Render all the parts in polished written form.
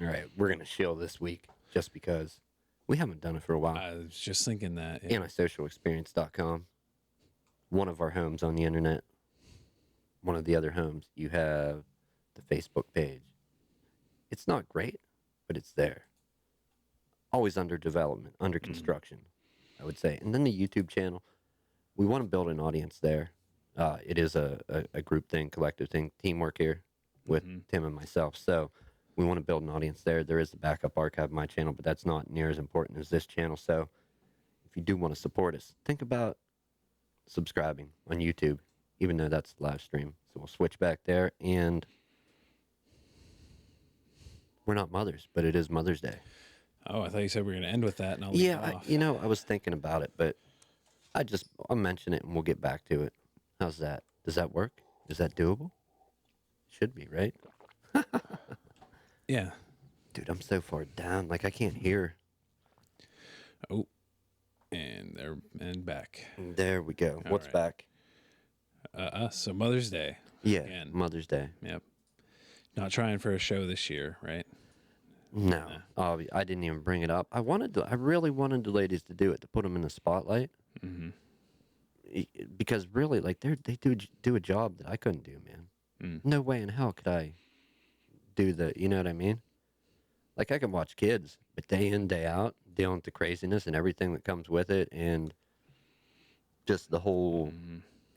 All right, we're going to shill this week just because we haven't done it for a while. I was just thinking that. Yeah. antisocialexperience.com, one of our homes on the internet. One of the other homes, you have the Facebook page. It's not great, but it's there. Always under development, under construction, I would say. And then the YouTube channel, we want to build an audience there. It is a group thing, collective thing, teamwork here with Tim and myself. So we want to build an audience there. There is the backup archive of my channel, but that's not near as important as this channel. So if you do want to support us, think about subscribing on YouTube, even though that's live stream. So we'll switch back there, and we're not mothers, but it is Mother's Day. Oh, I thought you said we were going to end with that, and I'll leave it off. I was thinking about it, but I'll mention it and we'll get back to it. How's that? Does that work? Is that doable? Should be, right? Yeah. Dude, I'm so far down, like I can't hear. Oh, and back. There we go. What's right. back? So Mother's Day. Yeah, Again. Mother's Day. Yep. Not trying for a show this year, right? No, I didn't even bring it up. I really wanted the ladies to do it, to put them in the spotlight. Mm-hmm. Because really, like they do a job that I couldn't do, man. No way in hell could I do you know what I mean? Like I can watch kids, but day in, day out, dealing with the craziness and everything that comes with it, and just the whole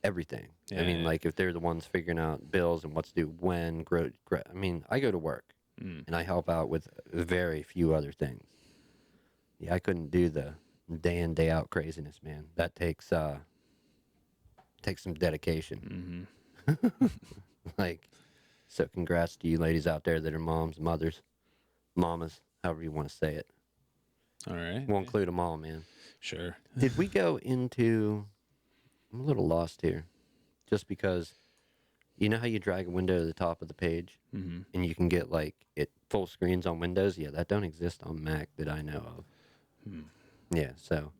everything. Yeah, I mean, like if they're the ones figuring out bills and what's due when, I mean, I go to work and I help out with very few other things. Yeah, I couldn't do the day in, day out craziness, man. That takes some dedication. Like, so congrats to you ladies out there that are moms, mothers, mamas, however you want to say it. All right. We'll include them all, man. Sure. Did we go into... I'm a little lost here. Just because, you know how you drag a window to the top of the page? And you can get, like, it full screens on Windows? Yeah, that don't exist on Mac that I know of. Yeah, so,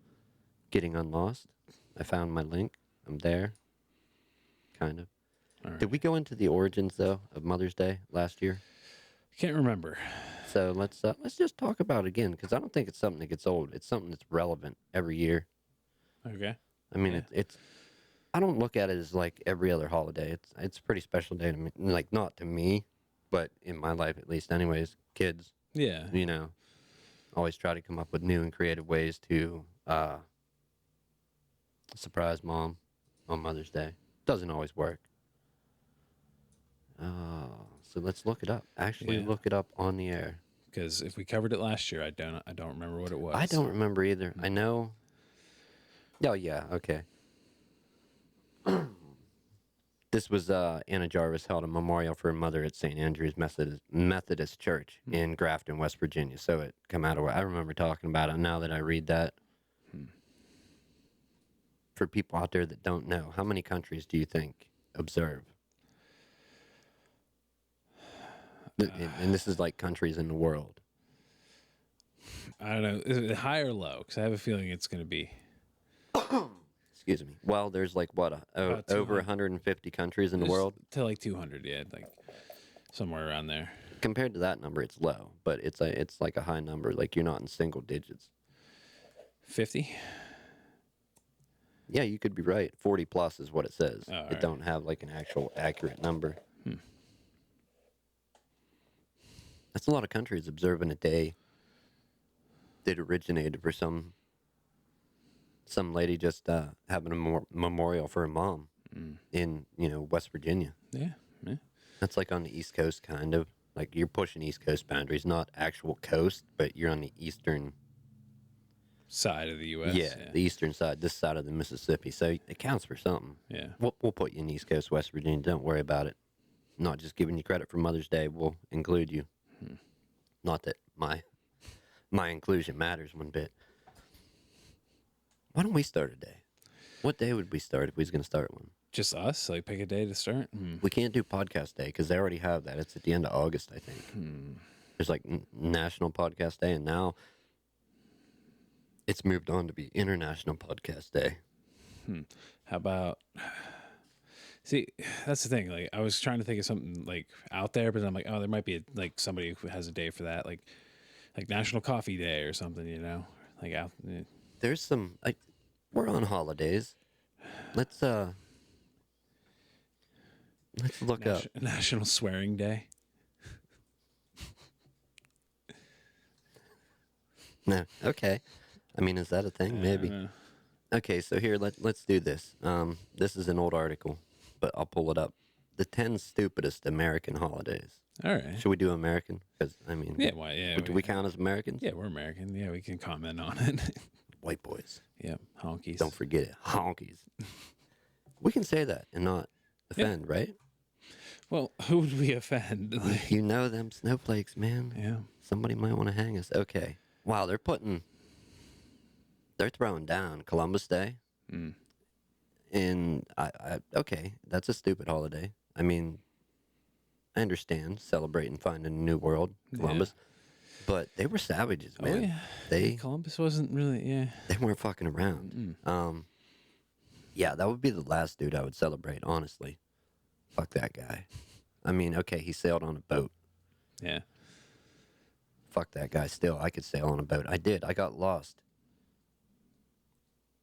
getting unlost. I found my link. I'm there. Kind of. All right. Did we go into the origins, though, of Mother's Day last year? Can't remember. So let's just talk about it again, because I don't think it's something that gets old. It's something that's relevant every year. Okay. I mean, Yeah. it's. I don't look at it as like every other holiday. It's a pretty special day to me. Like not to me, but in my life at least. Anyways, kids. Yeah. You know, always try to come up with new and creative ways to surprise mom on Mother's Day. Doesn't always work. So let's look it up. Actually, Yeah. look it up on the air. Because if we covered it last year, I don't remember what it was. I don't remember either. I know. Oh yeah. Okay. This was Anna Jarvis held a memorial for her mother at St. Andrew's Methodist Church in Grafton, West Virginia. So it come out of where I remember talking about it. Now that I read that, for people out there that don't know, how many countries do you think observe? And this is like countries in the world. I don't know. Is it high or low? Because I have a feeling it's going to be. Excuse me. Well, there's like what over 150 countries in the world. To like 200, yeah, like somewhere around there. Compared to that number, it's low, but it's like a high number. Like you're not in single digits. 50. Yeah, you could be right. 40 plus is what it says. Oh, It right. don't have like an actual accurate number. That's a lot of countries observing a day that originated for some lady just having a memorial for her mom in West Virginia. Yeah, yeah. That's like on the East Coast, kind of. Like you're pushing East Coast boundaries, not actual coast, but you're on the eastern Side of the U.S. Yeah, the eastern side, this side of the Mississippi. So it counts for something. Yeah. We'll put you in East Coast, West Virginia. Don't worry about it. Not just giving you credit for Mother's Day. We'll include you. Not that my inclusion matters one bit. Why don't we start a day? What day would we start if we was going to start one? Just us? Like pick a day to start? We can't do podcast day because they already have that. It's at the end of August, I think. There's like National Podcast Day, and now it's moved on to be International Podcast Day. How about... See, that's the thing. Like, I was trying to think of something like out there, but I'm like, oh, there might be like somebody who has a day for that, like National Coffee Day or something. Like out. There's some. We're on holidays. Let's look up. National Swearing Day. No, okay. I mean, is that a thing? Maybe. Uh, Okay, so here let's do this. This is an old article, but I'll pull it up. The 10 stupidest American holidays. all right. Should we do American? Because I mean, Yeah. Why? Yeah. do we count as Americans? Yeah, we're American. Yeah, we can comment on it. White boys. Yeah, honkies. Don't forget it. Honkies. We can say that and not offend, right? Well, who would we offend? Like, You know them snowflakes, man. yeah. Somebody might want to hang us. Okay. Wow, they're throwing down Columbus Day. Mm. And okay, that's a stupid holiday. I mean, I understand celebrating finding a new world, Columbus, but they were savages, man. Oh yeah. They Columbus wasn't really. Yeah. they weren't fucking around. Yeah, that would be the last dude I would celebrate, honestly. Fuck that guy. I mean, okay, he sailed on a boat. Yeah. Fuck that guy. Still, I could sail on a boat. I did. I got lost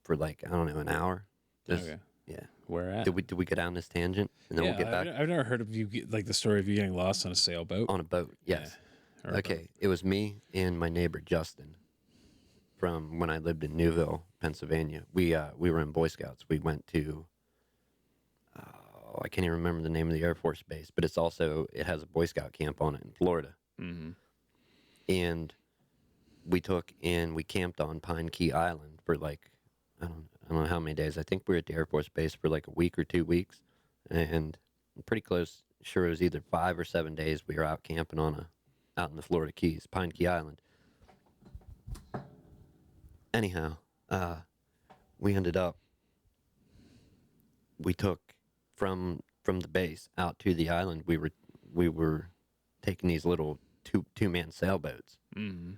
for like I don't know an hour. Okay. Yeah. Where at? Did we go down this tangent and then Yeah, we'll get back I've never heard of like the story of you getting lost on a sailboat. on a boat? Yes. Or a boat. Okay. It was me and my neighbor Justin from when I lived in Newville, Pennsylvania. We were in Boy Scouts. We went to I can't even remember the name of the Air Force base, but it has a Boy Scout camp on it in Florida. Mm-hmm. And we camped on Pine Key Island for like I don't know how many days. I think we were at the Air Force Base for like a week or 2 weeks, and I'm pretty close. Sure, it was either 5 or 7 days. We were out camping out in the Florida Keys, Pine Key Island. Anyhow, we ended up. We took from the base out to the island. We were taking these little two-man sailboats. Mm-hmm.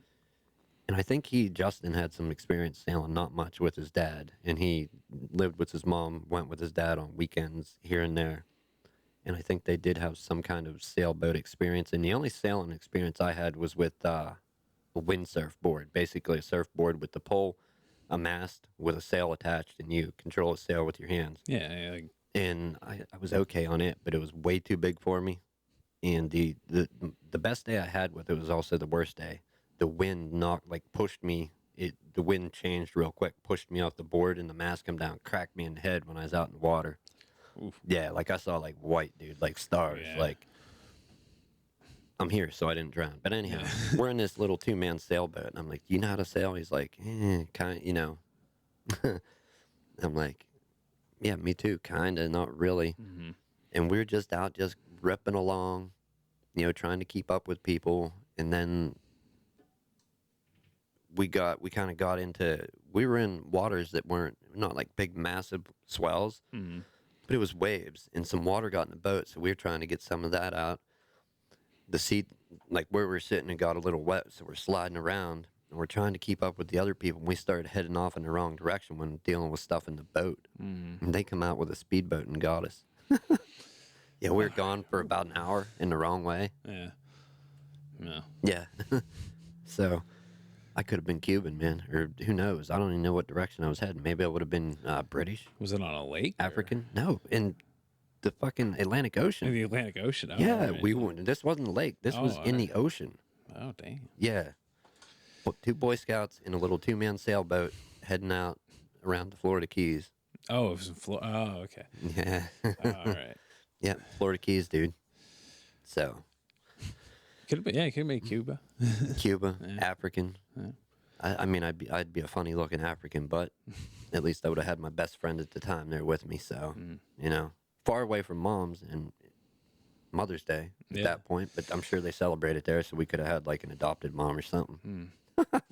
And I think Justin had some experience sailing, not much with his dad. And he lived with his mom, went with his dad on weekends here and there. And I think they did have some kind of sailboat experience. And the only sailing experience I had was with a windsurf board, basically a surfboard with the pole, a mast with a sail attached, and you control a sail with your hands. Yeah. And I was okay on it, but it was way too big for me. And the best day I had with it was also the worst day. The wind pushed me. The wind changed real quick, pushed me off the board, and the mast come down, cracked me in the head when I was out in the water. Oof. Yeah, like I saw like white, dude, like stars. Yeah. Like I'm here, so I didn't drown. But anyhow, we're in this little 2-man sailboat, and I'm like, "You know how to sail?" He's like, kind of, I'm like, "Yeah, me too, kind of, not really." Mm-hmm. And we're just out, just ripping along, trying to keep up with people, and then we were in waters that weren't not like big massive swells, but it was waves, and some water got in the boat, so we were trying to get some of that out. The seat, like where we were sitting, it got a little wet, so we're sliding around, and we're trying to keep up with the other people, and we started heading off in the wrong direction when dealing with stuff in the boat. And they come out with a speedboat and got us. Yeah, we were gone for about an hour in the wrong way. Yeah. No. Yeah. So I could have been Cuban, man, or who knows? I don't even know what direction I was heading. Maybe I would have been British, Was it on a lake? African. No, in the fucking Atlantic In Ocean. the Atlantic Ocean. Oh, Yeah, right. we were. This wasn't a lake. This was in the ocean. Oh, dang. Yeah. 2 Boy Scouts in a little 2-man sailboat heading out around the Florida Keys. Oh, it was in Florida. Oh, okay. Yeah. All right. Yeah, Florida Keys, dude. So Could have been. Yeah, it could have been Cuba. Cuba, Yeah. African. Yeah. I mean, I'd be a funny looking African, but at least I would have had my best friend at the time there with me. So, far away from mom's and Mother's Day at Yeah. that point, but I'm sure they celebrate it there, so we could have had like an adopted mom or something. But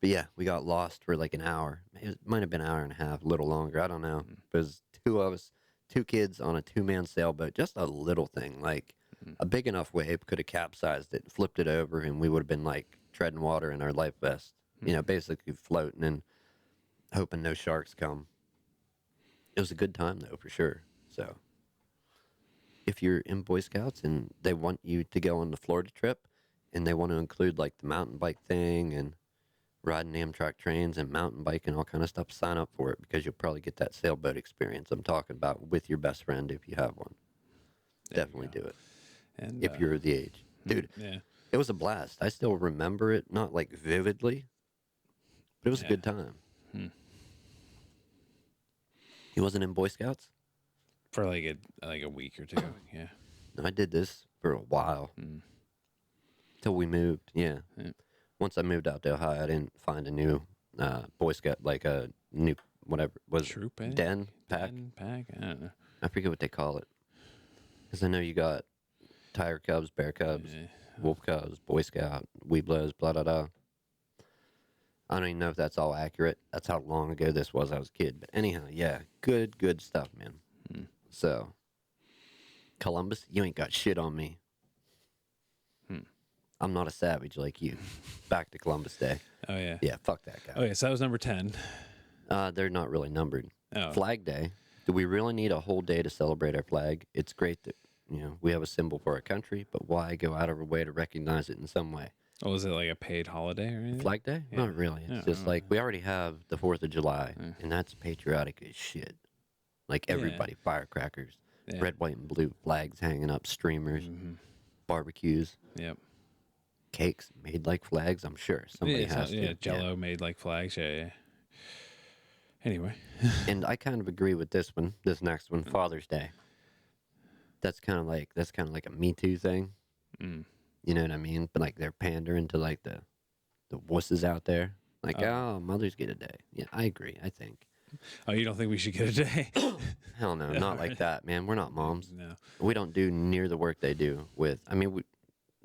yeah, we got lost for like an hour. It might have been an hour and a half, a little longer. I don't know. It was 2 of us, 2 kids on a 2-man sailboat, just a little thing, like a big enough wave could have capsized it, flipped it over, and we would have been like treading water in our life vest, basically floating and hoping no sharks come. It was a good time though, for sure. So if you're in Boy Scouts and they want you to go on the Florida trip and they want to include like the mountain bike thing and riding Amtrak trains and mountain bike and all kind of stuff, sign up for it because you'll probably get that sailboat experience I'm talking about with your best friend if you have one. There you Definitely go. do it And if you're the age. Dude, yeah, it was a blast. I still remember it, not like vividly, but it was a Yeah. good time. He wasn't in Boy Scouts? for like a week or two. Yeah. No, I did this for a while. Till we moved, yeah. Yeah. Once I moved out to Ohio, I didn't find a new Boy Scout, like a new, whatever, was it Troop, I think? Den? Pack? Den, pack. I don't know. I forget what they call it. Because I know you got Tiger Cubs, Bear Cubs, Yeah. Wolf Cubs, Boy Scout, Weeblos, blah, blah, blah. I don't even know if that's all accurate. That's how long ago this was. I was a kid. But anyhow, yeah, good stuff, man. So, Columbus, you ain't got shit on me. I'm not a savage like you. Back to Columbus Day. Oh yeah. Yeah, fuck that guy. Okay, so that was number 10. They're not really numbered. Oh. Flag Day. Do we really need a whole day to celebrate our flag? It's great that we have a symbol for our country, but why go out of our way to recognize it in some way? Oh, was it like a paid holiday or anything? Flag Day? Yeah. Not really. It's just like we already have the 4th of July, and that's patriotic as shit. Like everybody, firecrackers, Yeah. red, white, and blue flags hanging up, streamers, barbecues, Yep. cakes made like flags. I'm sure somebody has to. Yeah, Jello made like flags. Yeah. Anyway. And I kind of agree with this one. This next one, Father's Day. That's kind of like a Me Too thing. You know what I mean? But like they're pandering to like the wusses out there. Like, oh, mothers get a day. Yeah, I agree. I think. Oh, you don't think we should get a day? Hell no, not like that, man. We're not moms. No. We don't do near the work they do with. I mean,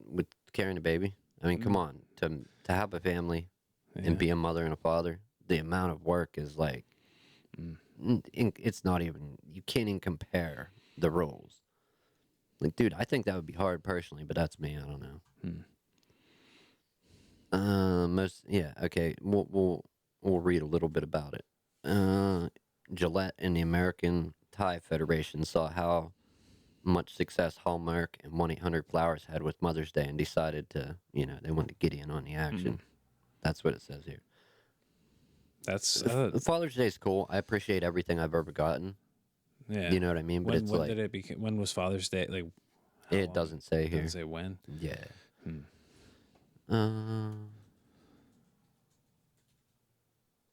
with carrying a baby. I mean, come on, to have a family and be a mother and a father. The amount of work is like, it's not even. You can't even compare the roles. Like, dude, I think that would be hard personally, but that's me. I don't know. Okay. We'll read a little bit about it. Gillette and the American Tie Federation saw how much success Hallmark and 1-800-Flowers had with Mother's Day and decided to, they wanted to get in on the action. That's what it says here. That's Father's Day is cool. I appreciate everything I've ever gotten. yeah. You know what I mean? But When, it's when like, did it become? When was Father's Day? Like, how it long? doesn't say here. Doesn't say when. Yeah.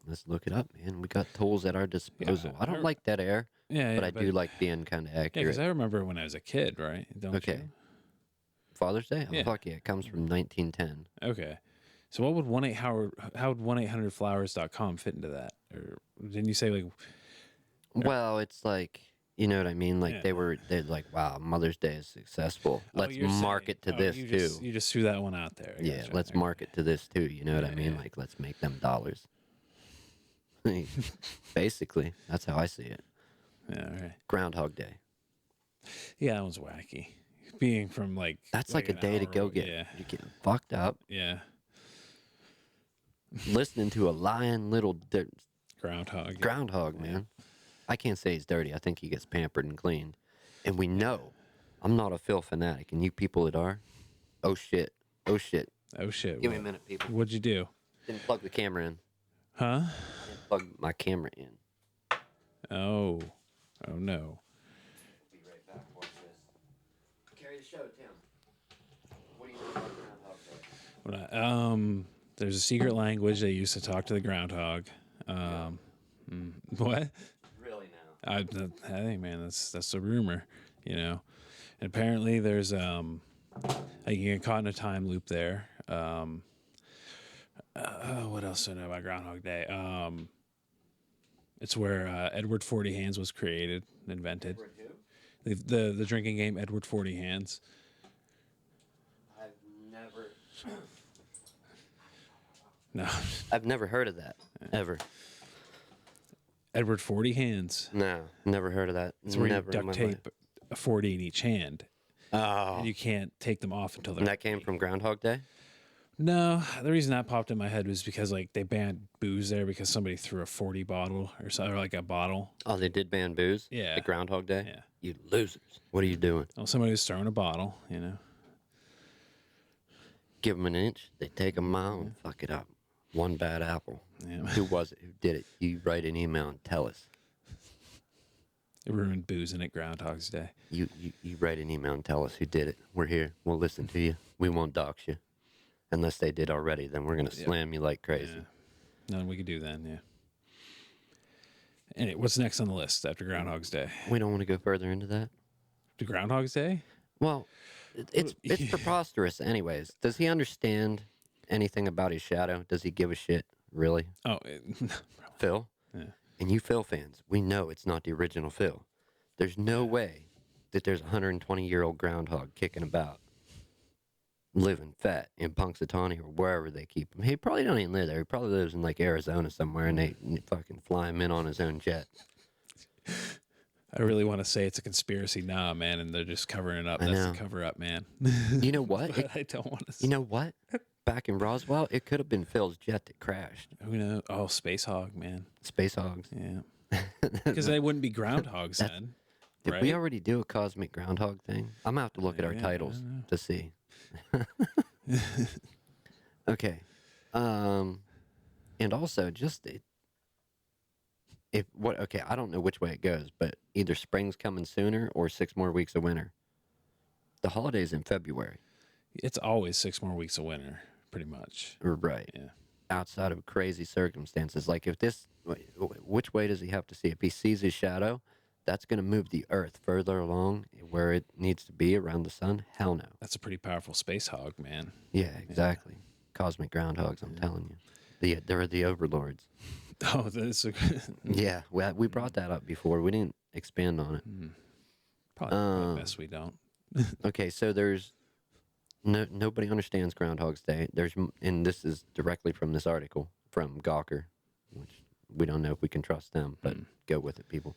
Let's look it up, man. We got tools at our disposal. I don't like dead air, Yeah, but I do like being kind of Yeah, because accurate. I remember when I was a kid, right? Don't Okay. you? Father's Day? Oh, Yeah. fuck yeah. It comes from 1910. Okay. So what would how would 1-800-Flowers.com fit into that? Or didn't you say like Well, it's like, you know what I mean? Like Yeah. they're like, wow, Mother's Day is successful. Let's you're market saying- to this you too. You just threw that one out there. I Yeah, gotcha. let's Okay. market to this too. You know what I Yeah, mean? yeah. Like, let's make them dollars. Basically, that's how I see it. Yeah, all right. Groundhog Day. Yeah, that one's wacky. Being from like That's like a an day to hour go away- get Yeah, you're getting fucked up, yeah. listening to a lying little Groundhog. groundhog, man. I can't say he's dirty. I think he gets pampered and cleaned. And we know I'm not a Phil fanatic, and you people that are, oh shit. Oh shit. Give me a minute, people. What'd you do? Didn't plug the camera in. Huh? Didn't plug my camera in. Oh. Oh no. Be right back. Watch this. Carry the show, Tim. What do you know about Groundhog Day? When there's a secret language they used to talk to the groundhog. What? Really now? Hey man, that's a rumor, you know. And apparently there's like you get caught in a time loop there. What else do I know about Groundhog Day? It's where Edward 40 Hands was created, invented. The drinking game Edward 40 Hands. I've never No, I've never heard of that. Ever. Edward 40 Hands. No, never heard of that. It's where never you in my duct life. tape a 40 in each hand. Oh. And you can't take them off until they're And that came from Groundhog Day? No, the reason that popped in my head was because like they banned booze there because somebody threw a 40 bottle or something, or like a bottle. Oh, they did ban booze? Yeah. At Groundhog Day? Yeah. You losers. What are you doing? Well, somebody was throwing a bottle, you know. Give them an inch, they take a mile and fuck it up. One bad apple. Yeah. Who was it? Who did it? You write an email and tell us. It ruined boozing at Groundhog's Day. You write an email and tell us who did it. We're here. We'll listen to you. We won't dox you. Unless they did already, then we're going to slam you like crazy. Yeah. Nothing we could do then, yeah. Anyway, what's next on the list after Groundhog's Day? We don't want to go further into that. To Groundhog's Day? Well, it's preposterous anyways. Does he understand anything about his shadow? Does he give a shit? Really? Oh, Phil? yeah. And you Phil fans, we know it's not the original Phil. There's no way that there's a 120-year-old groundhog kicking about, living fat in Punxsutawney or wherever they keep him. He probably don't even live there. He probably lives in like Arizona somewhere, and they fucking fly him in on his own jet. I really want to say it's a conspiracy. Nah, man, and they're just covering it up. I That's know. the cover up, man. You know what? But I don't want to say. You know what? Back in Roswell, it could have been Phil's jet that crashed. Who knows? Oh, Space Hog, man. Space Hogs. Yeah. Because they wouldn't be groundhogs then. Did right? we already do a cosmic groundhog thing? I'm going to have to look at our Yeah, I titles don't know. to see. Okay. And also just okay, I don't know which way it goes, but either spring's coming sooner or 6 more weeks of winter. The holiday's in February. It's always 6 more weeks of winter, pretty much. Right. Yeah. Outside of crazy circumstances. Like if this, which way does he have to see? If he sees his shadow, that's going to move the earth further along where it needs to be around the sun. Hell no. That's a pretty powerful space hog, man. Yeah, exactly. Cosmic groundhogs, I'm telling you. They're the overlords. Oh, that's a, Yeah, we brought that up before. We didn't expand on it. probably best we don't. Okay, so there's nobody understands Groundhog's Day. And this is directly from this article from Gawker, which we don't know if we can trust them, but go with it, people.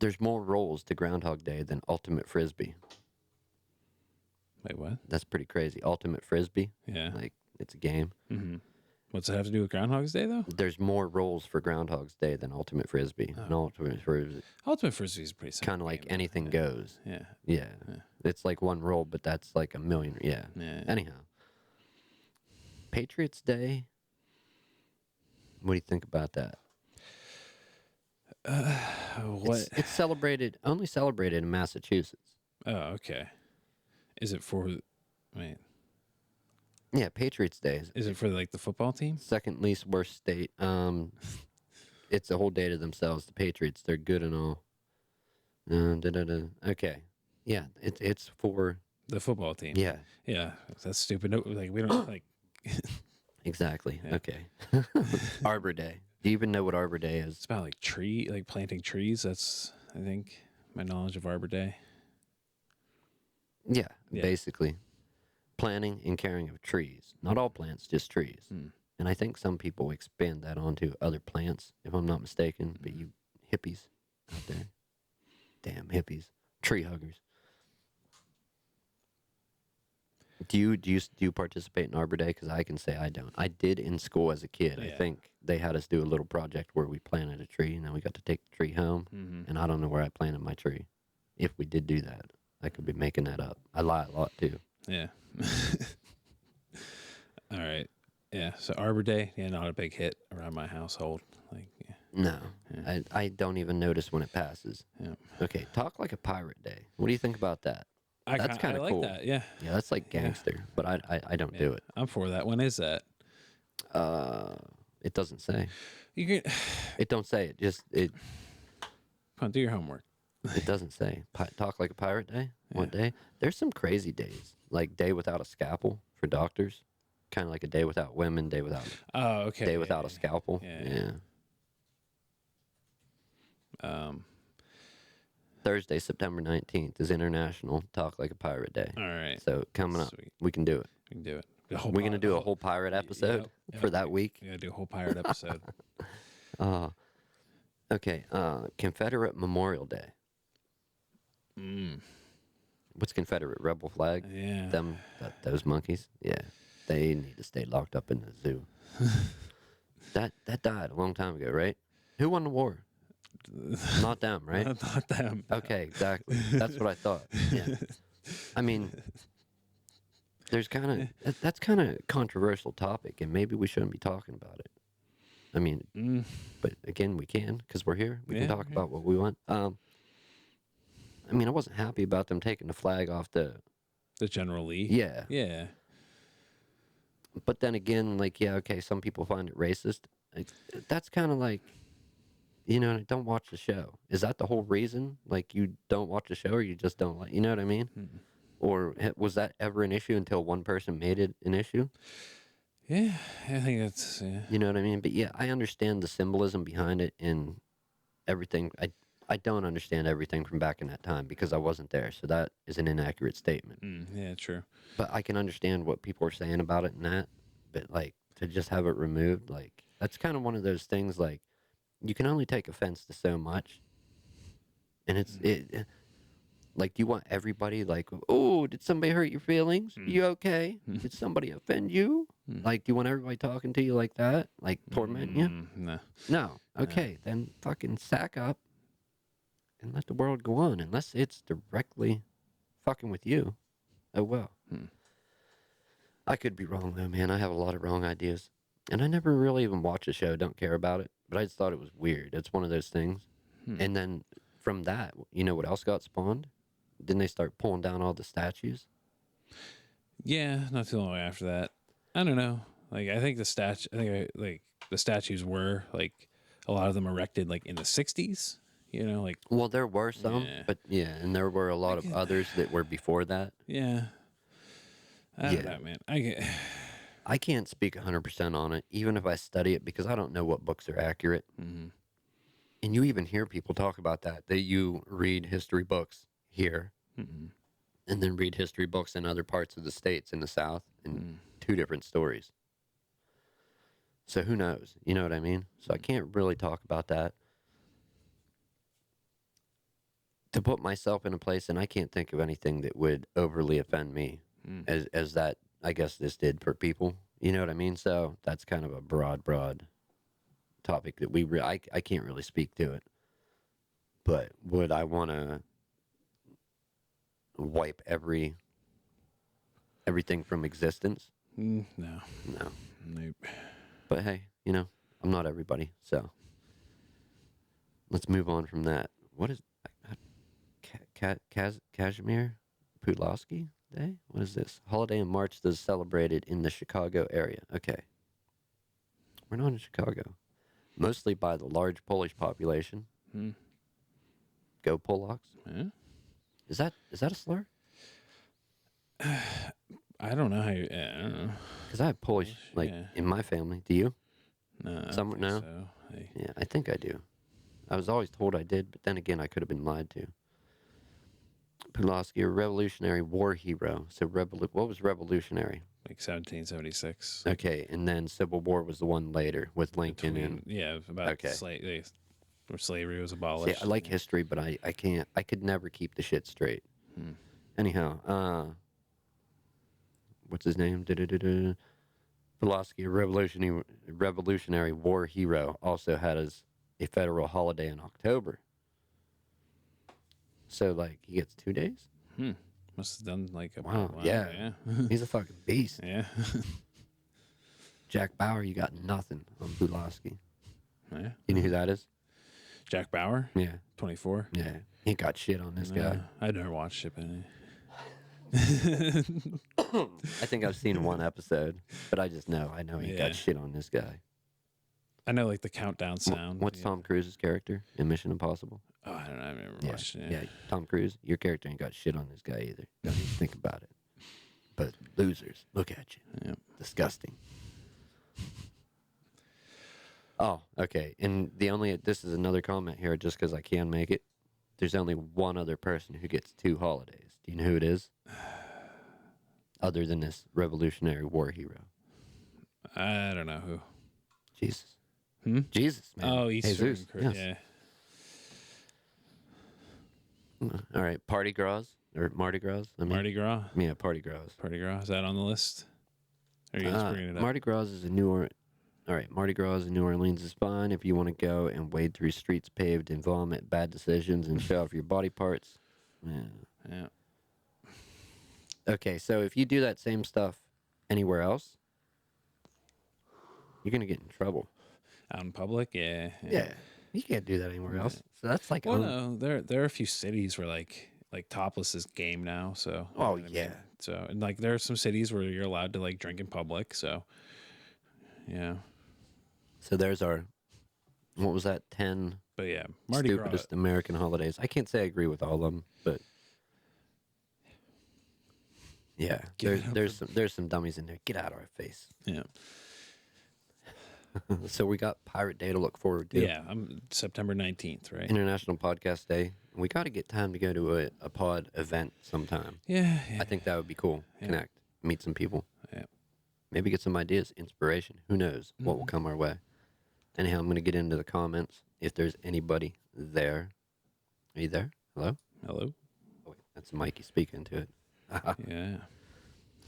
There's more roles to Groundhog Day than Ultimate Frisbee. Wait, what? That's pretty crazy. Ultimate Frisbee, Yeah. like it's a game. What's it have to do with Groundhog's Day, though? There's more roles for Groundhog's Day than Ultimate Frisbee. And Ultimate Frisbee, Ultimate Frisbee is pretty simple. kind of like game, though. anything goes. Yeah. Yeah. It's like one roll, but that's like a million. Yeah. Yeah. Anyhow, Patriots Day. What do you think about that? What? It's only celebrated in Massachusetts. Oh, okay. Is it for? Wait. Yeah, Patriots Day is Is it for like the football team? second least worst state. It's a whole day to themselves. The Patriots, they're good and all. Okay, yeah, it's for The football team. yeah, Yeah. That's stupid. No, like we don't like. exactly. Yeah. Okay, Arbor Day. Do you even know what Arbor Day is? It's about like planting trees. That's I think my knowledge of Arbor Day. Yeah, Yeah. basically, planting and caring of trees. Not all plants, just trees. And I think some people expand that onto other plants, if I'm not mistaken. But you hippies out there, damn hippies, tree huggers. Do you participate in Arbor Day? Because I can say I don't. I did in school as a kid. I Yeah. think they had us do a little project where we planted a tree, and then we got to take the tree home. And I don't know where I planted my tree. If we did do that, I could be making that up. I lie a lot too. Yeah. All right. Yeah. So Arbor Day, yeah, not a big hit around my household. Like, yeah. No, I don't even notice when it passes. Yeah. Okay, talk like a pirate day. What do you think about that? That's kind I of like cool. that. Yeah. Yeah, that's like gangster, but I don't do it. I'm for that. When is that? It doesn't say. You can It don't say it. Just it. come on, do your homework. It doesn't say. Talk like a pirate day. What day? There's some crazy days, like day without a scalpel for doctors. Kind of like a day without women, day without Oh, okay. day without a scalpel. Yeah. Thursday, September 19th is International Talk Like a Pirate Day. All right. So coming up, Sweet. we can do it. We can do it. We're going to do a whole pirate episode for that week. Yeah, do a whole pirate episode. Okay, Confederate Memorial Day. what's Confederate rebel flag? Yeah. Those monkeys. Yeah, they need to stay locked up in the zoo. That died a long time ago, right? Who won the war? Not them, right? Not them. Okay, exactly. That's what I thought. Yeah. I mean, there's kind of that's kind of controversial topic, and maybe we shouldn't be talking about it. I mean, Mm, but again, we can because we're here. We can yeah, talk yeah. about what we want. I mean, I wasn't happy about them taking the flag off the. The General Lee. Yeah, Yeah. but then again, like, yeah, okay, some people find it racist. Like, that's kind of like, don't watch the show. Is that the whole reason? Like, you don't watch the show, or you just don't like, you know what I mean? Mm. Or was that ever an issue until one person made it an issue? Yeah, I think that's yeah. You know what I mean? But yeah, I understand the symbolism behind it and everything. I don't understand everything from back in that time because I wasn't there. So that is an inaccurate statement. Yeah, true. But I can understand what people are saying about it and that. But like to just have it removed, like that's kind of one of those things. Like you can only take offense to so much, and like you want everybody like, oh, did somebody hurt your feelings? You okay? Did somebody offend you? Like, do you want everybody talking to you like that? Like torment you? No. No. Okay, then fucking sack up and let the world go on, unless it's directly fucking with you. Oh well. I could be wrong though, man. I have a lot of wrong ideas. And I never really even watched the show, don't care about it. But I just thought it was weird. It's one of those things. And then from that, you know what else got spawned? Didn't they start pulling down all the statues? Yeah, not too long after that. I don't know. Like I think like the statues were like a lot of them erected like in the 60s, like Well, there were some, Yeah. but yeah, and there were a lot of get- others that were before that. yeah. I don't Yeah. know, man. I can't speak 100% on it, even if I study it, because I don't know what books are accurate. Mhm. And you even hear people talk about that you read history books here Mhm. and then read history books in other parts of the states in the South and two different stories. So who knows? You know what I mean? So I can't really talk about that. To put myself in a place, and I can't think of anything that would overly offend me as that, I guess, this did for people. You know what I mean? So that's kind of a broad topic that I can't really speak to it. But would I want to wipe everything from existence? No. No. Nope. But hey, I'm not everybody, so let's move on from that. What is Kazimir Pulaski Day? What is this? Holiday in March that is celebrated in the Chicago area. Okay. We're not in Chicago. Mostly by the large Polish population. Hmm. Go Polacks. Yeah. Is that a slur? I don't know how you, I don't know. Because I have Polish, like, yeah. in my family. Do you? No, I don't Some think no? so. Yeah, I think I do. I was always told I did, but then again, I could have been lied to. Pulaski, a Revolutionary War hero. So, what was revolutionary? Like 1776. Okay, and then Civil War was the one later with Lincoln About Okay. where slavery was See, abolished. I like history, but I can't. I could never keep the shit straight. Anyhow, what's his name? Pulaski, a Revolutionary War hero, also had as a federal holiday in October. So, like, he gets 2 days? Must have done like a Wow, yeah. He's a fucking beast. Yeah. Jack Bauer, you got nothing on Pulaski. Yeah. You know who that is? Jack Bauer, Yeah, 24. yeah. He got shit on this guy. I never watched it, but I think I've seen one episode, but I just know. I know he Yeah. got shit on this guy. I know like the countdown sound. What's yeah. Tom Cruise's character in Mission Impossible? Oh, I don't know. I've never Yeah, watched it. yeah. Tom Cruise, your character ain't got shit on this guy either. Don't even think about it. But losers, look at you. Yeah. Disgusting. Oh, okay. And this is another comment here, just because I can make it. There's only one other person who gets 2 holidays. Do you know who it is? Other than this Revolutionary War hero. I don't know who. Jesus. Jesus, man. Oh, Easter. Jesus. Yes. Yeah. All right. Party gras or Mardi Gras. I mean, Mardi Gras. yeah, Party Gras. Party Gras. Is that on the list? Or are you just bringing it up? Mardi Gras is a New Orleans. All right, Mardi Gras in New Orleans is fine if you want to go and wade through streets paved in vomit, bad decisions, and show off your body parts. Yeah. Yeah. Okay, so if you do that same stuff anywhere else, you're gonna get in trouble. Out in public, yeah. Yeah, you can't do that anywhere else. So that's like, Well, no, there are a few cities where like topless is game now. So oh I mean, yeah, so and like there are some cities where you're allowed to like drink in public. So yeah, so there's our, what was that, 10 but yeah, Mardi Gras. stupidest American holidays. I can't say I agree with all of them, but yeah, Give it up there's some dummies in there. Get out of our face. Yeah, So we got Pirate Day to look forward to. yeah. I'm September 19th, right? International Podcast Day. We got to get time to go to a pod event sometime. Yeah, yeah. I think that would be cool. Yeah. Connect, meet some people. Yeah. Maybe get some ideas, inspiration. Who knows what Mm-hmm. will come our way. Anyhow, I'm going to get into the comments. If there's anybody there. Are you there? Hello? Hello. Oh, wait, that's Mikey speaking to it. Yeah.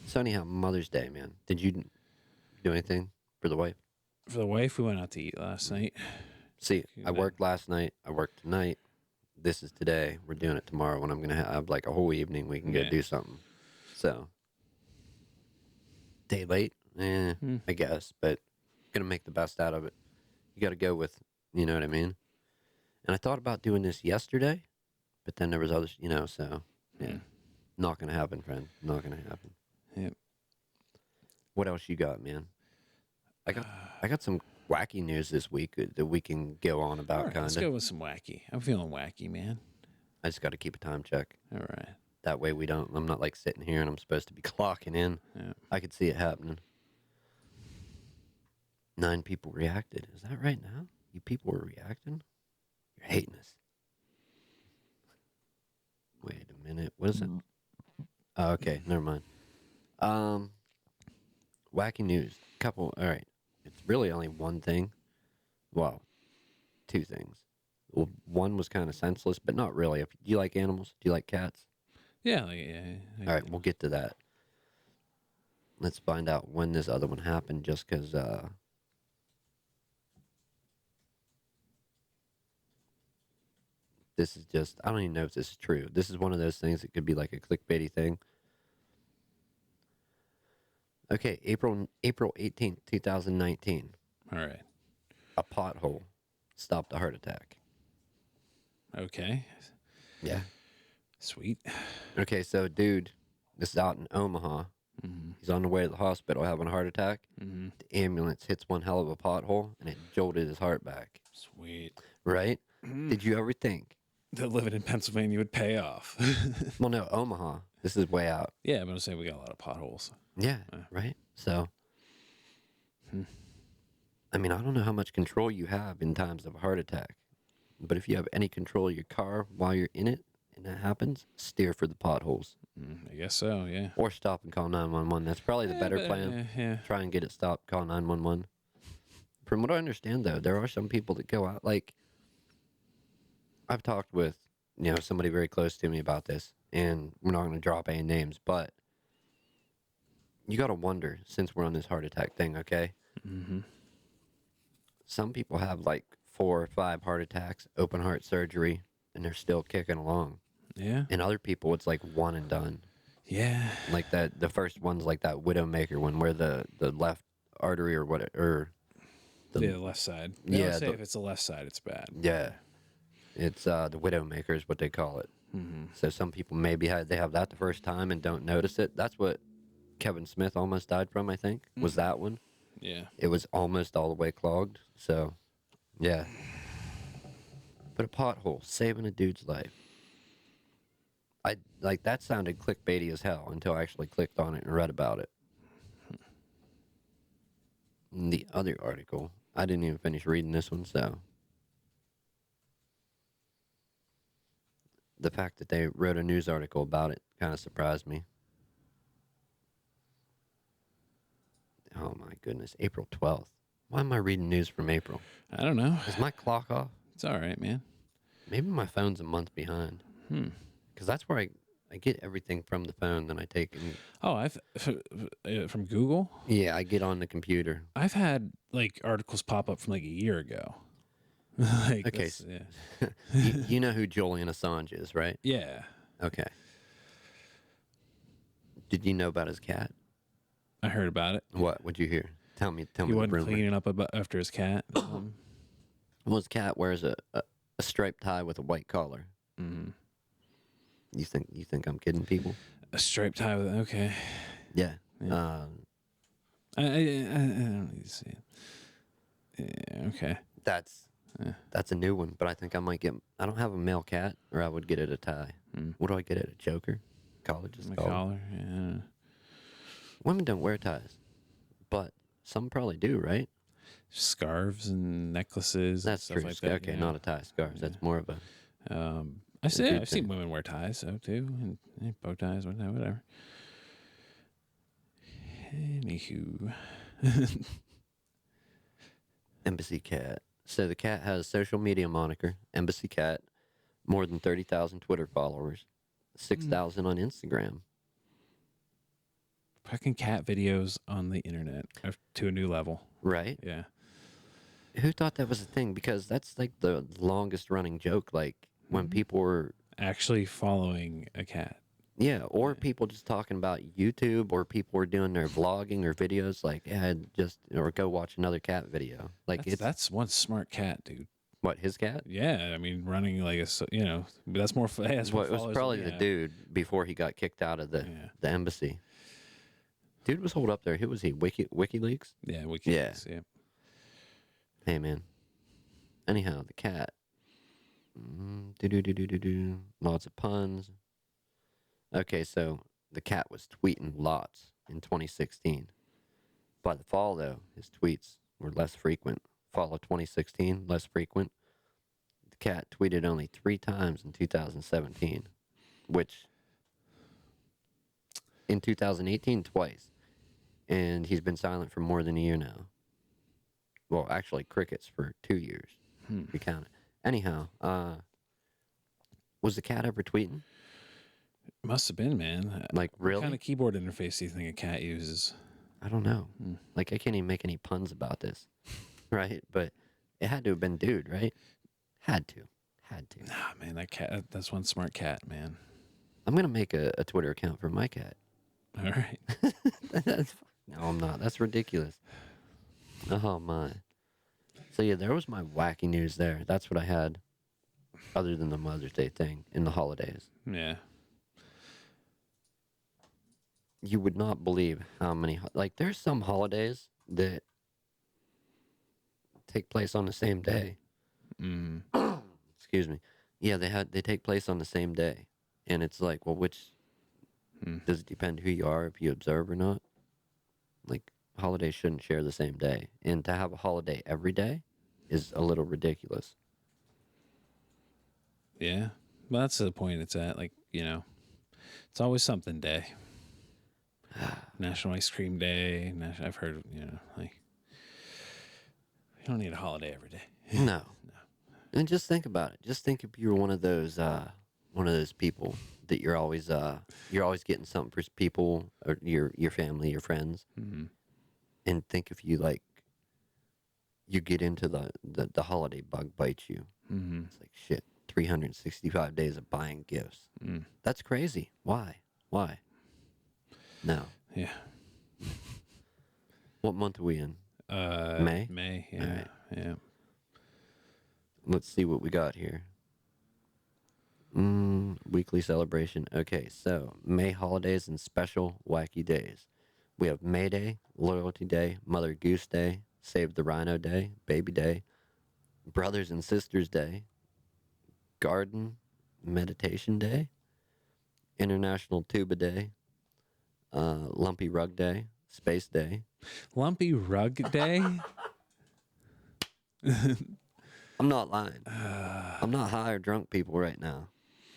So anyhow, Mother's Day, man. Did you do anything for the wife? For the wife, we went out to eat last night. See, I worked last night. I worked tonight. This is today. We're doing it tomorrow when I'm going to have like a whole evening. We can go Yeah. do something. So, day late, I guess, but going to make the best out of it. You got to go with, you know what I mean? And I thought about doing this yesterday, but then there was others, so yeah. Not going to happen, friend. Not going to happen. Yep. What else you got, man? I got some wacky news this week that we can go on about, All right, let's kind go of. with some wacky. I'm feeling wacky, man. I just got to keep a time check. All right. That way I'm not like sitting here and I'm supposed to be clocking in. Yeah. I could see it happening. 9 people reacted. Is that right now? You people were reacting? You're hating us. Wait a minute. What is it? Oh, okay. Never mind. Wacky news. All right. It's really only one thing. Well, 2 things. Well, one was kind of senseless, but not really. Do you like animals? Do you like cats? Yeah. Yeah. All right, we'll get to that. Let's find out when this other one happened, just because this is just, I don't even know if this is true. This is one of those things that could be like a clickbaity thing. Okay, April 18th, 2019. All right. A pothole stopped a heart attack. Okay. Yeah. Sweet. Okay, so dude, this is out in Omaha. Mm-hmm. He's on the way to the hospital having a heart attack. Mm-hmm. The ambulance hits one hell of a pothole, and it jolted his heart back. Sweet. Right? Did you ever think? That living in Pennsylvania would pay off. Well, no, Omaha. This is way out. Yeah, I'm gonna say we got a lot of potholes. Yeah, right? So, I mean, I don't know how much control you have in times of a heart attack, but if you have any control of your car while you're in it and that happens, steer for the potholes. I guess so. Yeah. Or stop and call 911. That's probably the better plan. Yeah. Try and get it stopped, call 911. From what I understand, though, there are some people that go out, like, I've talked with, somebody very close to me about this, and we're not going to drop any names, but you got to wonder, since we're on this heart attack thing, okay? Mm-hmm. Some people have like 4 or 5 heart attacks, open heart surgery, and they're still kicking along. Yeah. And other people, it's like one and done. Yeah. Like the first one's like that Widowmaker one where the left artery or what, or The left side. They Yeah, say the- if it's the left side, it's bad. yeah, it's the Widowmaker is what they call it. Mm-hmm. So some people maybe they have that the first time and don't notice it. That's what Kevin Smith almost died from, I think, was that one. Yeah. It was almost all the way clogged. So, yeah. But a pothole, saving a dude's life. That sounded clickbaity as hell until I actually clicked on it and read about it. And the other article, I didn't even finish reading this one, so. The fact that they wrote a news article about it kind of surprised me. Oh my goodness, April 12th. Why am I reading news from April? I don't know. Is my clock off? It's all right, man. Maybe my phone's a month behind. Hmm. Because that's where I get everything from the phone, then I take and Oh, from Google. yeah, I get on the computer. I've had like articles pop up from like a year ago. Like Okay, that's yeah, you know who Julian Assange is, right? yeah. Okay. Did you know about his cat? I heard about it. What would you hear? Tell He me the wasn't rumor. cleaning up after his cat. Well, his cat wears a striped tie with a white collar. Mm-hmm. You think I'm kidding people? A striped tie with okay. Yeah. Yeah. I don't need to see it. Yeah, okay. That's Yeah. that's a new one, but I think I might get. I don't have a male cat, or I would get it a tie. Mm. What do I get it? A choker? College is My called. collar. Yeah. Women don't wear ties, but some probably do, right? Scarves and necklaces. That's and stuff true. like that. Okay, Yeah. not a tie, scarves. That's more of a. I've dude seen thing. women wear ties, so too, and bow ties, whatever. Anywho, Embassy cat. So the cat has a social media moniker, Embassy Cat, more than 30,000 Twitter followers, 6,000 on Instagram. fucking cat videos on the internet to a new level. Right? Yeah. Who thought that was a thing? Because that's like the longest running joke. Like when people were, Actually following a cat. yeah, or people just talking about YouTube, or people were doing their vlogging or videos like, yeah, or go watch another cat video. Like That's one smart cat, dude. what, his cat? Yeah, I mean, running like that's more. That's Well, more it was followers probably than the we have. dude before he got kicked out of the embassy. Dude was holed up there. Who was he? WikiLeaks? Yeah, we can. Yeah. See it. Hey, man. Anyhow, the cat. Do. Lots of puns. Okay, so the cat was tweeting lots in 2016. By the fall, though, his tweets were less frequent. Fall of 2016, less frequent. The cat tweeted only 3 times in 2017, which in 2018, twice. And he's been silent for more than a year now. Well, actually, crickets for 2 years. We count it. Anyhow, was the cat ever tweeting? Must have been, man. Like, really? What kind of keyboard interface do you think a cat uses? I don't know. Like, I can't even make any puns about this, right? But it had to have been dude, right? Had to. Nah, man, that cat. That's one smart cat, man. I'm going to make a Twitter account for my cat. All right. No, I'm not. That's ridiculous. Oh, my. So, yeah, there was my wacky news there. That's what I had, other than the Mother's Day thing in the holidays. Yeah. You would not believe how many, like, there's some holidays that take place on the same day. Excuse me. Yeah, they take place on the same day. And it's like, well, which, does it depend who you are, if you observe or not? Like, holidays shouldn't share the same day. And to have a holiday every day is a little ridiculous. Yeah. Well, that's the point it's at. Like, it's always something day. National Ice Cream Day. I've heard, like, you don't need a holiday every day. No. And just think about it. Just think if you were one of those people that you're always getting something for people or your family, your friends. Mm-hmm. And think if you like, you get into the holiday bug bites you. Mm-hmm. It's like shit. 365 days of buying gifts. That's crazy. Why? No. Yeah. What month are we in? May? May, yeah. All right. Yeah. Let's see what we got here. Weekly celebration. Okay, so May holidays and special wacky days. We have May Day, Loyalty Day, Mother Goose Day, Save the Rhino Day, Baby Day, Brothers and Sisters Day, Garden Meditation Day, International Tuba Day, Lumpy Rug Day, Space Day. Lumpy Rug Day? I'm not lying. I'm not high or drunk, people, right now.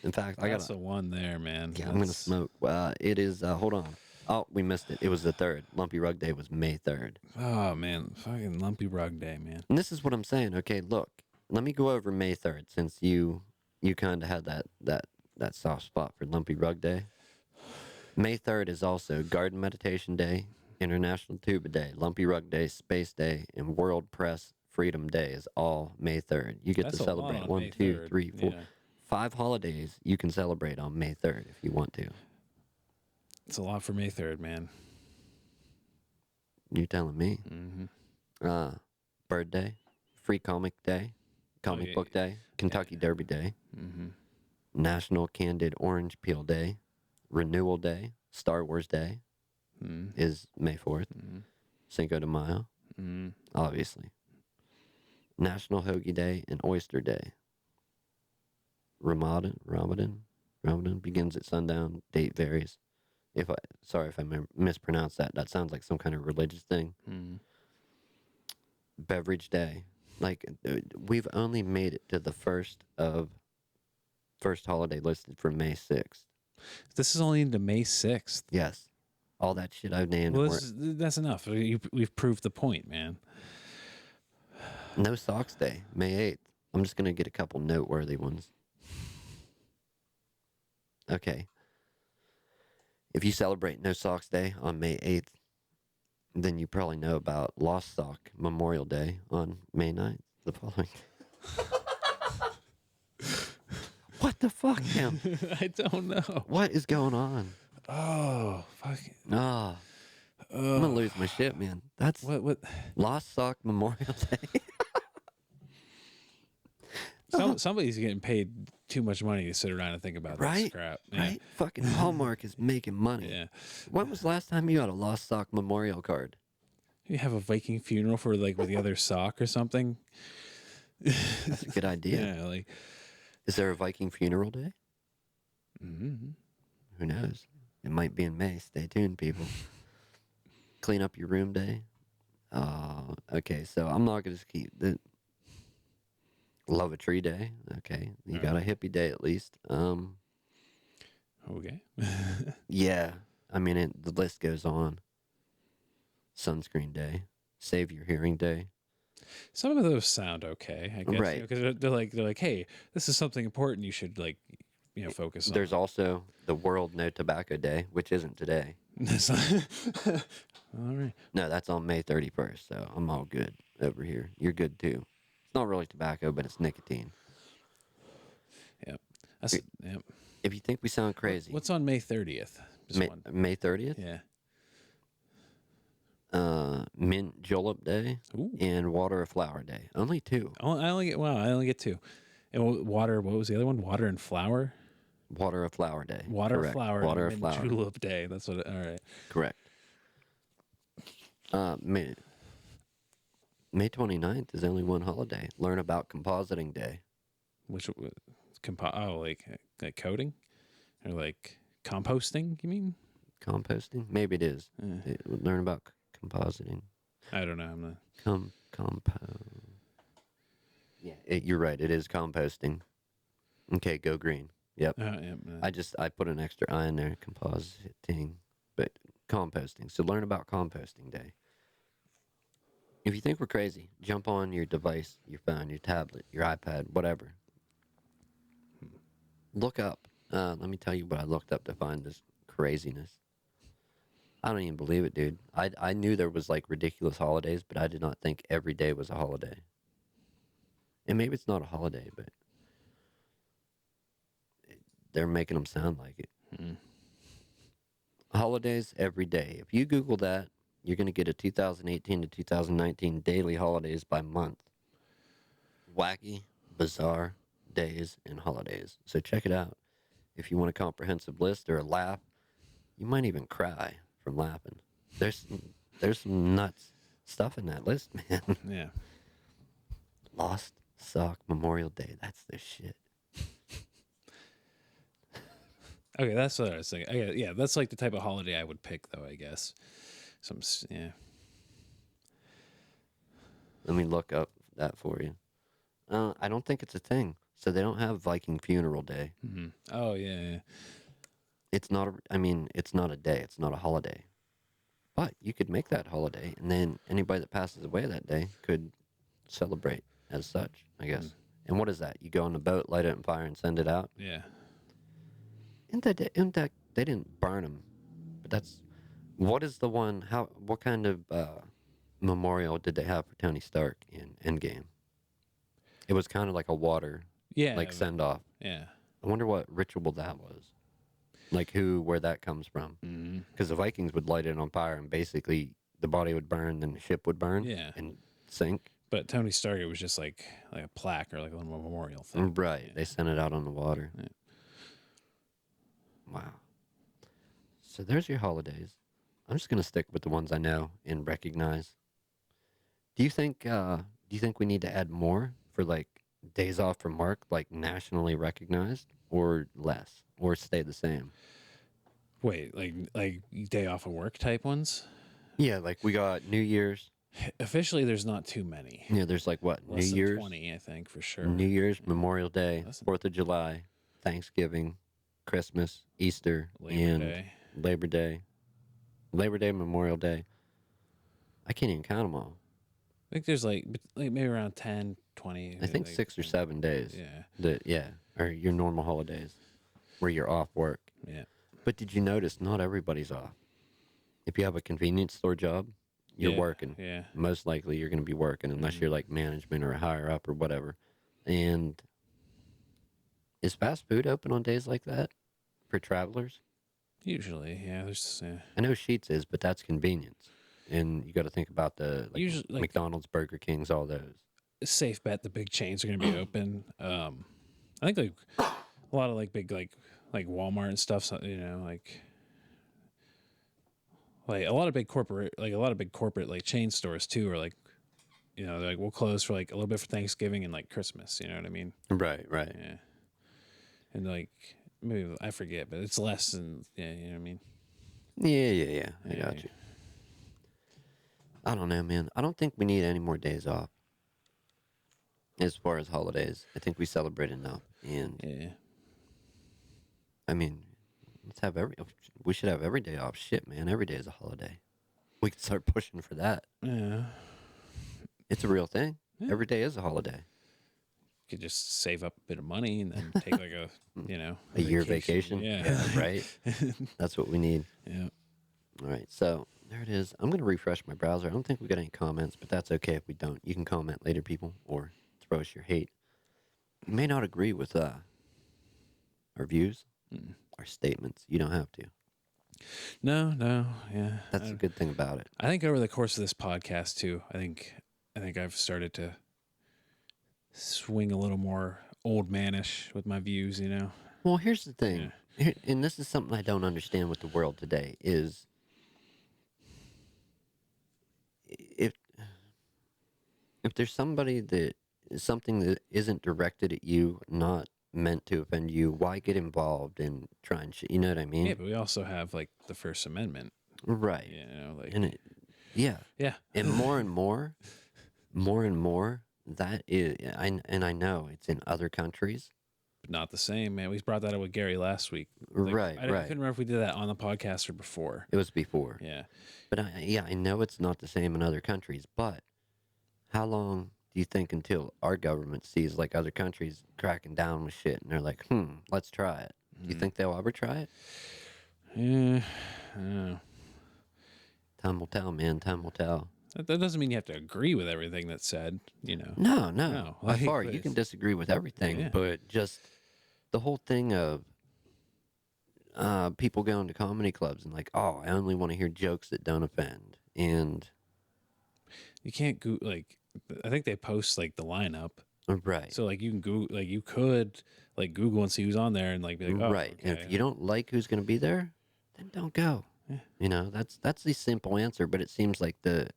In fact, That's the one there, man. Yeah, I'm going to smoke. It is, hold on. Oh, we missed it. It was the 3rd. Lumpy Rug Day was May 3rd. Oh, man. Fucking Lumpy Rug Day, man. And this is what I'm saying. Okay, look. Let me go over May 3rd since you kind of had that that soft spot for Lumpy Rug Day. May 3rd is also Garden Meditation Day, International Tuba Day, Lumpy Rug Day, Space Day, and World Press Freedom Day is all May 3rd. You get That's to a lot celebrate on one, May two, 3rd. three, four, Yeah. 5 holidays you can celebrate on May 3rd if you want to. It's a lot for May 3rd, man. You telling me? Mm-hmm. Bird Day, Free Comic Day, Comic yeah, Book Day, Kentucky Derby Day, Mm-hmm. National Candied Orange Peel Day, Renewal Day, Star Wars Day is May 4th, Cinco de Mayo, obviously. National Hoagie Day and Oyster Day. Ramadan begins at sundown. Date varies. Sorry if I mispronounced that. That sounds like some kind of religious thing. Beverage Day. Like we've only made it to the first holiday listed for May 6th. This is only into May 6th. Yes. All that shit I've named. Well, that's enough. We've proved the point, man. No Socks Day, May 8th. I'm just going to get a couple noteworthy ones. Okay. If you celebrate No Socks Day on May 8th, then you probably know about Lost Sock Memorial Day on May 9th, the following. What the fuck, man? I don't know. What is going on? Oh, fuck. Ah, I'm gonna lose my shit, man. That's What? Lost Sock Memorial Day. Somebody's getting paid too much money to sit around and think about Right? this crap. Yeah. Right? Fucking Hallmark is making money. Yeah. When was the last time you got a Lost Sock Memorial card? You have a Viking funeral for like with the other sock or something. That's a good idea. Yeah, like Is there a Viking funeral day? mm-hmm. Who knows? It might be in May. Stay tuned, people. Clean up your room day. Okay, so I'm not going to keep the Love a Tree Day. Okay, you got a hippie day at least. Okay. Yeah, I mean, the list goes on. Sunscreen Day. Save Your Hearing Day. Some of those sound okay, I guess. Right. Because they're like, hey, this is something important. You should focus on. There's also the World No Tobacco Day, which isn't today. All right. No, that's on May 31st, so I'm all good over here. You're good too. It's not really tobacco, but it's nicotine. Yep. Yep. If you think we sound crazy, What's on May 30th? May 30th? Yeah. Mint Julep Day Ooh. and Water a Flower Day. Only 2. I only get 2. And water. What was the other one? Water and flower. Water a Flower Day. Water, Correct. flower, Water a and Flower. Julep Day. That's what. All right. Correct. May 29th is only one holiday. Learn about Compositing Day. Which like coding, or like composting? You mean? Composting? Maybe it is. Learn about compositing. I don't know. I'm not. Compo. Yeah, you're right. It is composting. Okay, go green. Yep. I put an extra I in there. Compositing, but composting. So learn about Composting Day. If you think we're crazy, jump on your device, your phone, your tablet, your iPad, whatever. Look up. Let me tell you what I looked up to find this craziness. I don't even believe it, dude. I knew there was like ridiculous holidays, but I did not think every day was a holiday. And maybe it's not a holiday, but they're making them sound like it. Mm. Holidays every day. If you Google that, you're going to get a 2018 to 2019 daily holidays by month. Wacky, bizarre days and holidays. So check it out. If you want a comprehensive list or a laugh, you might even cry from laughing. There's some nuts stuff in that list, man. Yeah. Lost Sock Memorial Day. That's the shit. Okay, that's what I was thinking. Okay, yeah, that's like the type of holiday I would pick, though. I guess. Yeah. Let me look up that for you. I don't think it's a thing. So they don't have Viking Funeral Day. Mm-hmm. Oh yeah. It's not. It's not a day. It's not a holiday. But you could make that holiday, and then anybody that passes away that day could celebrate as such, I guess. And what is that? You go on the boat, light it on fire, and send it out? Yeah. they didn't burn them, but that's what is the one? How what kind of memorial did they have for Tony Stark in Endgame? It was kind of like a water, Yeah, like send off. yeah. I wonder what ritual that was. Like where that comes from. Mm-hmm. Because the Vikings would light it on fire and basically the body would burn, then the ship would burn Yeah. and sink. But Tony Stark, it was just like a plaque or like a little memorial thing. Right. Yeah. They sent it out on the water. Yeah. Wow. So there's your holidays. I'm just gonna stick with the ones I know and recognize. Do you think we need to add more for like days off from work, like nationally recognized, or less, or stay the same? Wait, like day off of work type ones? Yeah, like we got New Year's. Officially, there's not too many. Yeah, there's like what Less New than Year's, 20, I think, for sure. New Year's, Memorial Day, Less than- 4th of July, Thanksgiving, Christmas, Easter, Labor and Day. Labor Day, Labor Day, Memorial Day. I can't even count them all. I think there's like maybe around 10, 20. I think like, 6 or 7 days. Yeah. That are your normal holidays where you're off work. Yeah. But did you notice not everybody's off? If you have a convenience store job, you're Yeah, working. Yeah. Most likely you're going to be working unless you're like management or a higher up or whatever. And is fast food open on days like that for travelers? Usually, yeah. There's I know Sheets is, but that's convenience. And you got to think about the like Usually, like- McDonald's, Burger Kings, all those. safe bet the big chains are going to be open. I think like a lot of like big like Walmart and stuff. So, like a lot of big corporate like chain stores too are like, they're like we'll close for like a little bit for Thanksgiving and like Christmas. You know what I mean? Right. Yeah. And like maybe I forget, but it's less than you know what I mean. Yeah. I Yeah. got you. I don't know, man. I don't think we need any more days off. As far as holidays, I think we celebrate enough. And Yeah. I mean, we should have every day off. Shit, man, every day is a holiday. We can start pushing for that. Yeah. It's a real thing. Yeah. Every day is a holiday. Could just save up a bit of money and then take like a Year vacation. Yeah. Right. That's what we need. Yeah. All right, so there it is. I'm gonna refresh my browser. I don't think we got any comments, but that's okay if we don't. You can comment later, people, or throw us your hate. You may not agree with our views, our statements. You don't have to. No, yeah. That's a good thing about it. I think over the course of this podcast too, I think I've started to swing a little more old manish with my views, Well, here's the thing, and this is something I don't understand with the world today, is if there's something that isn't directed at you, not meant to offend you, why get involved in trying shit? You know what I mean? Yeah, but we also have like the First Amendment, Right. like And yeah. And more and more, that is, I know it's in other countries. but not the same, man. We brought that up with Gary last week. Like, Right. I couldn't remember if we did that on the podcast or before. It was before. Yeah. But I know it's not the same in other countries, but how long do you think until our government sees like other countries cracking down with shit and they're like, let's try it? Do you think they'll ever try it? Yeah. I don't know. Time will tell, man. Time will tell. That doesn't mean you have to agree with everything that's said, No. No, By like, far, but you can it's- disagree with everything, Yeah. but just the whole thing of people going to comedy clubs and like, oh, I only want to hear jokes that don't offend. And You can't go like I think they post like the lineup. right. So like you can Google, like you could like Google and see who's on there and like be like, oh, right. And okay. if you don't like who's going to be there, then don't go. Yeah. That's the simple answer, but it seems like the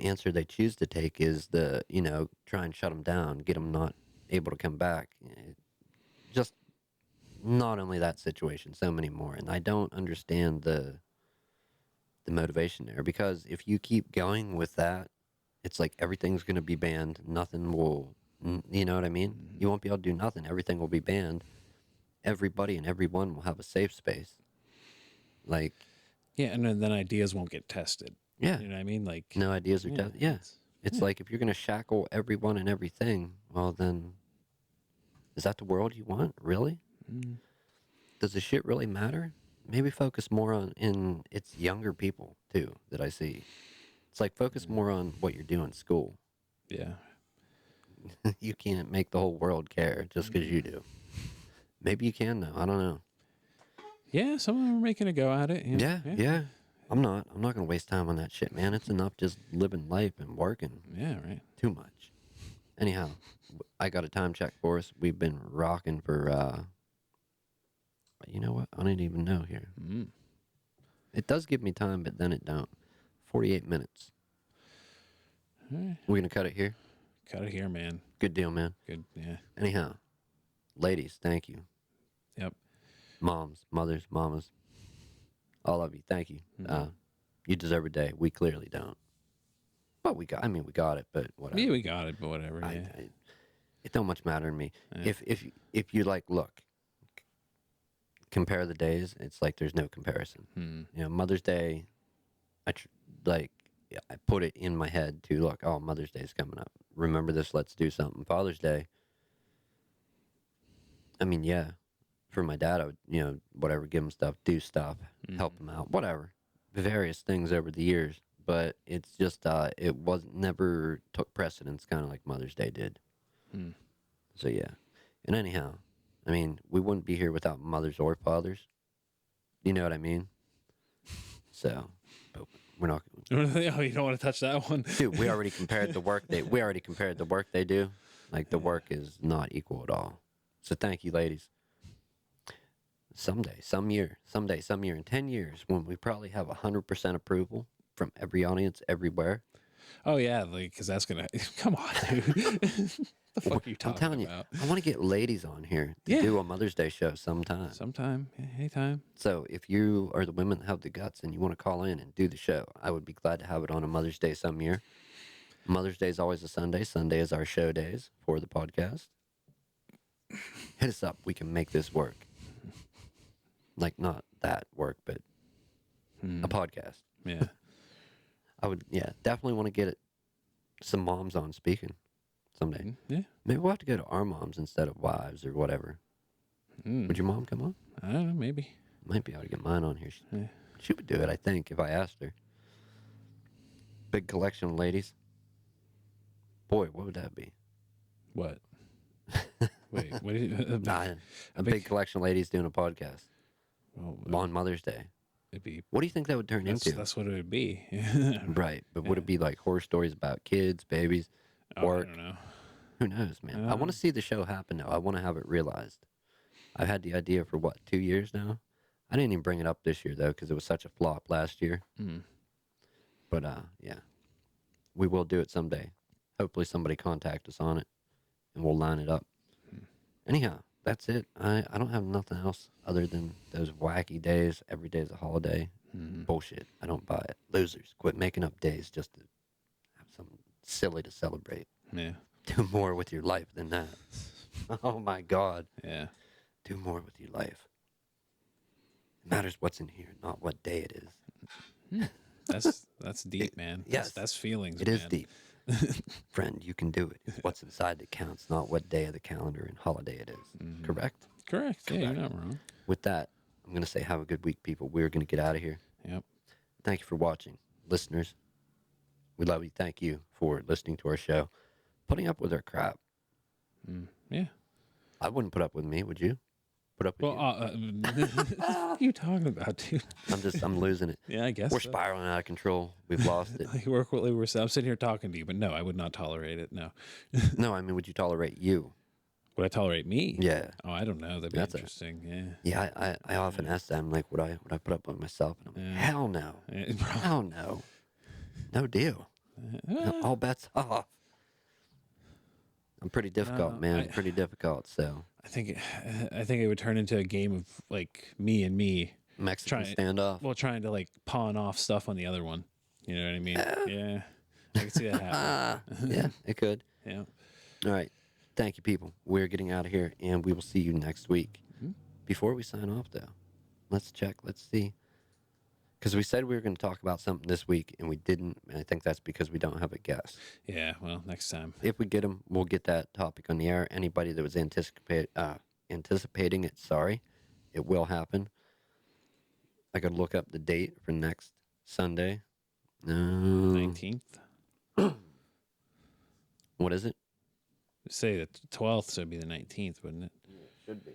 answer they choose to take is try and shut them down, get them not able to come back. Just not only that situation, so many more. And I don't understand the motivation there, because if you keep going with that, it's like everything's going to be banned. Nothing will, you know what I mean? You won't be able to do nothing. Everything will be banned. Everybody and everyone will have a safe space. Like, Yeah, and then ideas won't get tested. yeah, You know what I mean? Like no ideas are yeah, tested. Yeah. It's like if you're going to shackle everyone and everything, well, then Is that the world you want? Really? Mm. Does the shit really matter? Maybe focus more on in it's younger people too that I see. It's like focus more on what you're doing in school. Yeah. You can't make the whole world care just because you do. Maybe you can though. I don't know. Yeah, some of them are making a go at it. Yeah, yeah. I'm not. I'm not gonna waste time on that shit, man. It's enough just living life and working. Yeah, right. Too much. Anyhow, I got a time check for us. We've been rocking for you know what? I don't even know here. Mm. It does give me time, but then it don't. 48 minutes. All right. We're gonna cut it here. Cut it here, man. Good deal, man. Good. Yeah. Anyhow, ladies, thank you. Yep. Moms, mothers, mamas, all of you, thank you. Mhm. You deserve a day. We clearly don't. But we got. I mean, we got it. But whatever. Yeah, we got it, but whatever. Yeah. It don't much matter to me. Yeah. If you like, look, compare the days. It's like there's no comparison. You know, Mother's Day. Like I put it in my head to look. Oh, Mother's Day is coming up. Remember this. Let's do something. Father's Day. I mean, yeah. For my dad, I would, you know, whatever, give him stuff, do stuff, help him out, whatever, various things over the years. But it's just, it wasn't never took precedence, kind of like Mother's Day did. Mm. So yeah. And anyhow, I mean, we wouldn't be here without mothers or fathers. You know what I mean? So, but we're not. Oh, you don't want to touch that one, Dude, we already compared the work they do. Like the work is not equal at all. So thank you, ladies. Someday, some year, in 10 years, when we probably have 100% approval from every audience everywhere. Oh yeah, like because that's gonna come on, dude. The fuck are you I'm talking telling about? you, I want to get ladies on here to Yeah. do a Mother's Day show sometime. Sometime, anytime. So if you are the women that have the guts and you want to call in and do the show, I would be glad to have it on a Mother's Day some year. Mother's Day is always a Sunday. Sunday is our show days for the podcast. Hit us up. We can make this work. Like not that work, but a podcast. Yeah. I would, yeah, definitely want to get some moms on speaking someday. Yeah. Maybe we'll have to go to our moms instead of wives or whatever. Would your mom come on? I don't know. Maybe. Might be able to get mine on here. Yeah. She would do it, I think, if I asked her. Big collection of ladies. Boy, what would that be? What? Wait. What? Did you, a big collection of ladies doing a podcast well, on Mother's Day. it'd be. What do you think that would turn into? That's what it would be. Right, but would it be like horror stories about kids, babies, work? I don't know. Who knows, man? I want to see the show happen, though. I want to have it realized. I've had the idea for, 2 years now? I didn't even bring it up this year, though, because it was such a flop last year. But, yeah. We will do it someday. Hopefully somebody contact us on it, and we'll line it up. Anyhow, that's it. I don't have nothing else other than those wacky days. Every day is a holiday. Bullshit. I don't buy it. Losers. Quit making up days just to have something silly to celebrate. Yeah. Do more with your life than that. Oh my God. Yeah. Do more with your life. It matters what's in here, not what day it is. That's deep, man. Yes. That's feelings. It is man. deep. Friend, you can do it. It's what's inside that counts, not what day of the calendar and holiday it is. Correct? Correct. Yeah, you're not wrong. With that, I'm going to say have a good week, people. We're going to get out of here. Yep. Thank you for watching. Listeners, we love you. Thank you for listening to our show. Putting up with our crap. Yeah. I wouldn't put up with me, would you? Put up with Well, you? what are you talking about, dude? I'm losing it. Yeah, I guess We're so. spiraling out of control. We've lost it. Like I'm sitting here talking to you, but no, I would not tolerate it. No. No, I mean, would you tolerate you? Would I tolerate me? Yeah. Oh, I don't know. That'd be That's interesting. Yeah. Yeah, I often ask them, like, would I put up with myself? And I'm like, hell no. Hell no. No deal. All bets off. I'm pretty difficult, man. Pretty difficult, so. I think it would turn into a game of like me and me. Mexican standoff. Well, trying to like pawn off stuff on the other one. You know what I mean? Yeah. I can see that happen. Yeah, it could. Yeah. All right. Thank you, people. We're getting out of here, and we will see you next week. Before we sign off, though, let's check. Let's see. Because we said we were going to talk about something this week, and we didn't. And I think that's because we don't have a guest. Yeah, well, next time. If we get them, we'll get that topic on the air. Anybody that was anticipating it, sorry, it will happen. I could look up the date for next Sunday. 19th. What is it? Say the 12th, so it'd be the 19th, wouldn't it? Yeah, it should be.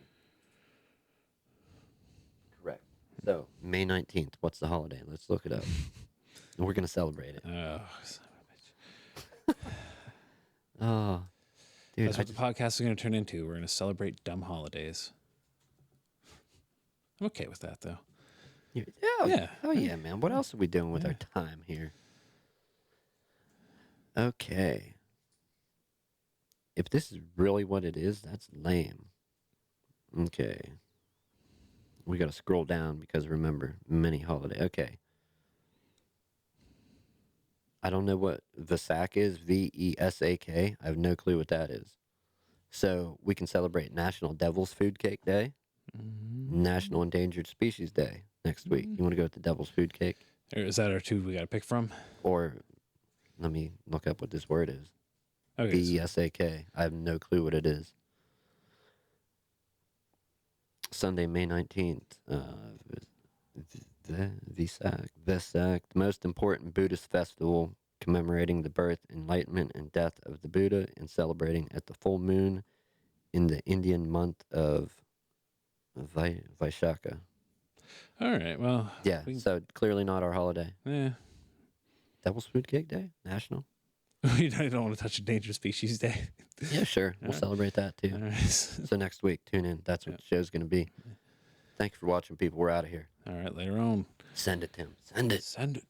Correct. So, May 19th. What's the holiday? Let's look it up. And we're going to celebrate it. Oh, son of a bitch. Oh, dude. That's what the podcast is going to turn into. We're going to celebrate dumb holidays. I'm okay with that, though. Yeah. Oh, yeah, man. What else are we doing with our time here? Okay. If this is really what it is, that's lame. Okay. We got to scroll down because remember, many holiday. Okay. I don't know what Vesak is. Vesak. I have no clue what that is. So we can celebrate National Devil's Food Cake Day, National Endangered Species Day next week. You want to go with the Devil's Food Cake? Or is that our two we got to pick from? Or let me look up what this word is. Okay. Vesak. I have no clue what it is. Sunday, May 19th. Vesak, the most important Buddhist festival commemorating the birth, enlightenment, and death of the Buddha and celebrating at the full moon in the Indian month of Vaishaka. All right. Well. Yeah, so clearly not our holiday. Yeah. Devil's Food Cake Day? National? You don't want to touch Endangered Species Day. Yeah, sure. We'll celebrate that too. All right. So next week, tune in. That's what the show's going to be. Thank you for watching, people. We're out of here. All right. Later on. Send it, Tim. Send it. Send it.